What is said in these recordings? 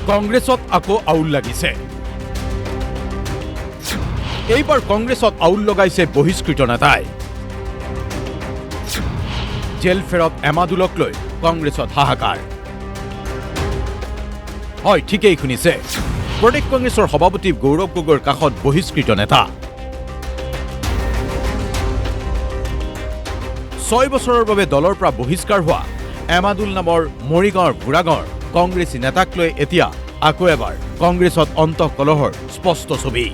কংগ্ৰেছত আকৌ আউল লাগিছে। এইবাৰ কংগ্ৰেছত আউল লগাইছে বহিষ্কৃত নেতাই। জেল ফেৰত এমাদুলক লৈ কংগ্ৰেছত হাহাকাৰ। হয়, ঠিকেই শুনিছে, প্ৰদেশ কংগ্ৰেছৰ সভাপতি গৌৰৱ গগৈৰ কাষত বহিষ্কৃত নেতা। 6 বছৰৰ বাবে দলৰ পৰা বহিষ্কাৰ হোৱা এমাদুল নামৰ মৰিগাঁৱৰ বুঢ়াগাঁৱৰ কংগ্ৰেছী নেতাক লৈ এতিয়া আকৌ এবাৰ কংগ্ৰেছত অন্তঃকলহৰ স্পষ্ট ছবি।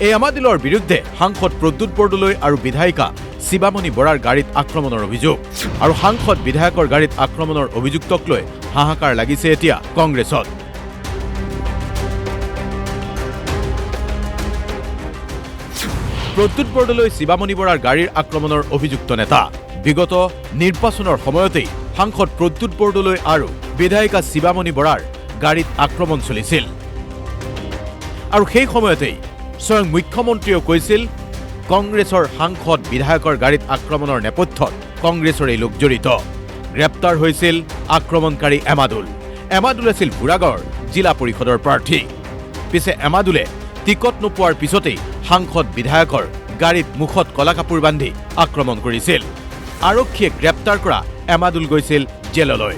এই এমাদুলৰ বিৰুদ্ধে সাংসদ প্ৰদ্যুৎ বৰদলৈ আৰু বিধায়িকা শিৱামণি বৰাৰ গাড়ীত আক্ৰমণৰ অভিযোগ, আৰু সাংসদ বিধায়কৰ গাড়ীত আক্ৰমণৰ অভিযুক্তক লৈ হাহাকাৰ লাগিছে এতিয়া কংগ্ৰেছত। প্ৰদ্যুৎ বৰদলৈ শিৱামণি বৰাৰ গাড়ীৰ আক্ৰমণৰ অভিযুক্ত নেতা। বিগত নিৰ্বাচনৰ সময়তেই সাংসদ প্ৰদ্যুৎ বৰদলৈ আৰু বিধায়িকা শিৱামণি বৰাৰ গাড়ীত আক্ৰমণ চলিছিল, আৰু সেই সময়তেই স্বয়ং মুখ্যমন্ত্ৰীয়েও কৈছিল কংগ্ৰেছৰ সাংসদ বিধায়কৰ গাড়ীত আক্ৰমণৰ নেপথ্যত কংগ্ৰেছৰ এই লোক জড়িত। গ্ৰেপ্তাৰ হৈছিল আক্ৰমণকাৰী এমাদুল। এমাদুল আছিল বুঢ়াগাঁৱৰ জিলা পৰিষদৰ প্ৰাৰ্থী। পিছে এমাদুলে টিকট নোপোৱাৰ পিছতেই সাংসদ বিধায়কৰ গাড়ীত মুখত কলা কাপোৰ বান্ধি আক্ৰমণ কৰিছিল। আৰক্ষীয়ে গ্ৰেপ্তাৰ কৰা এমাদুল গৈছিল জেললৈ,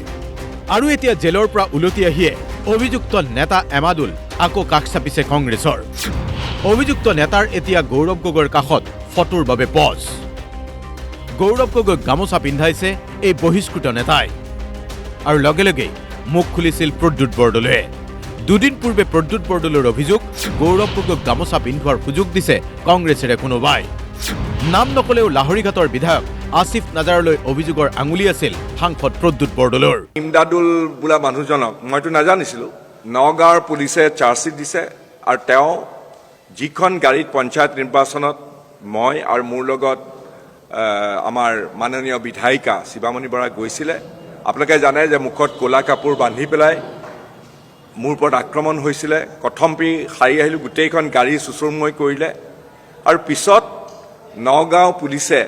আৰু এতিয়া জেলৰ পৰা উলটি আহিয়ে অভিযুক্ত নেতা এমাদুল আকৌ কাষ চাপিছে কংগ্ৰেছৰ। অভিযুক্ত নেতাৰ এতিয়া গৌৰৱ গগৈৰ কাষত ফটোৰ বাবে পজ। গৌৰৱ গগৈক গামোচা পিন্ধাইছে এই বহিষ্কৃত নেতাই, আৰু লগে লগেই মুখ খুলিছিল প্ৰদ্যুৎ বৰদলৈয়ে। দুদিন পূৰ্বে প্ৰদ্যুৎ বৰদলৈৰ অভিযোগ, গৌৰৱ গগৈক গামোচা পিন্ধোৱাৰ সুযোগ দিছে কংগ্ৰেছেৰে কোনোবাই। নাম নকলেও লাহৰীঘাটৰ বিধায়ক আসিফ নাজাৰলৈ অভিযোগৰ আঙুলি আছিল সাংসদ প্ৰদ্যুৎ বৰদলৈৰ। ইমদাদুল বোলা মানুহজনক মইতো নাজানিছিলোঁ। নগাঁৱৰ পুলিচে চাৰ্জশ্বিট দিছে, আৰু তেওঁ যিখন গাড়ীত পঞ্চায়ত নিৰ্বাচনত মই আৰু মোৰ লগত আমাৰ মাননীয় বিধায়িকা শিৱামণি বৰা গৈছিলে, আপোনালোকে জানে যে মুখত ক'লা কাপোৰ বান্ধি পেলাই মোৰ ওপৰত আক্ৰমণ হৈছিলে। কথম্পি সাৰি আহিলোঁ, গোটেইখন গাড়ী চুচুৰমুই কৰিলে, আৰু পিছত নগাঁও পুলিচে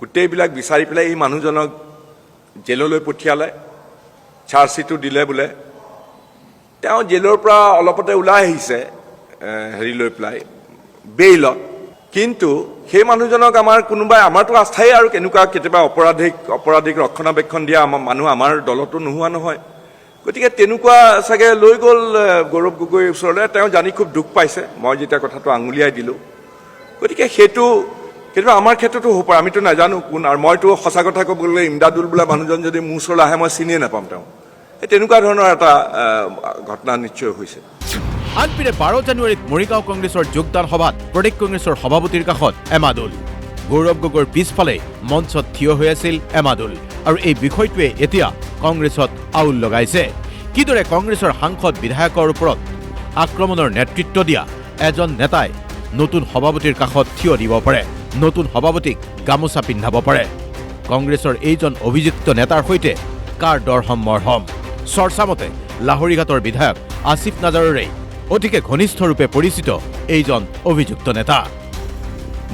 গোটেইবিলাক বিচাৰি পেলাই এই মানুহজনক জেললৈ পঠিয়ালে। চাৰ্জশ্বিটো দিলে বোলে। তেওঁ জেলৰ পৰা অলপতে ওলাই আহিছে হেৰি লৈ পেলাই বেইলত, কিন্তু সেই মানুহজনক আমাৰ কোনোবাই, আমাৰতো আস্থাই আৰু কেনেকুৱা কেতিয়াবা অপৰাধীক ৰক্ষণাবেক্ষণ দিয়া মানুহ আমাৰ দলতো নোহোৱা নহয়। গতিকে তেনেকুৱা চাগে লৈ গ'ল গৌৰৱ গগৈৰ ওচৰলৈ। তেওঁ জানি খুব দুখ পাইছে মই যেতিয়া কথাটো আঙুলিয়াই দিলোঁ। গতিকে সেইটো কেতিয়াবা আমাৰ ক্ষেত্ৰতো হ'ব পাৰে, আমিতো নাজানো কোন। আৰু মইতো সঁচা কথা ক'বলৈ ইমদাদুল বোলা মানুহজন যদি মোৰ ওচৰলৈ আহে মই চিনিয়ে নাপাম তেওঁ। তেনেকুৱা ধৰণৰ এটা ঘটনা নিশ্চয় হৈছে। আনপিনে 12 জানুৱাৰীত মৰিগাঁও কংগ্ৰেছৰ যোগদান সভাত প্ৰদেশ কংগ্ৰেছৰ সভাপতিৰ কাষত এমাদুল। গৌৰৱ গগৈৰ পিছফালে মঞ্চত থিয় হৈ আছিল এমাদুল, আৰু এই বিষয়টোৱে এতিয়া কংগ্ৰেছত আউল লগাইছে। কিদৰে কংগ্ৰেছৰ সাংসদ বিধায়কৰ ওপৰত আক্ৰমণৰ নেতৃত্ব দিয়া এজন নেতাই নতুন সভাপতিৰ কাষত থিয় দিব পাৰে, নতুন সভাপতিক গামোচা পিন্ধাব পাৰে। কংগ্ৰেছৰ এইজন অভিযুক্ত নেতাৰ সৈতে কাৰ দৰহম মৰহম? চৰ্চা মতে লাহৰীঘাটৰ বিধায়ক আসিফ নাজাৰৰেই অতিকে ঘনিষ্ঠ ৰূপে পৰিচিত এইজন অভিযুক্ত নেতা।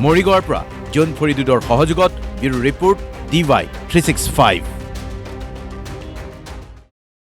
মৰিগাঁৱৰ পৰা জোন ফৰিদুদৰ সহযোগত ব্যুৰো ৰিপৰ্ট DY 365।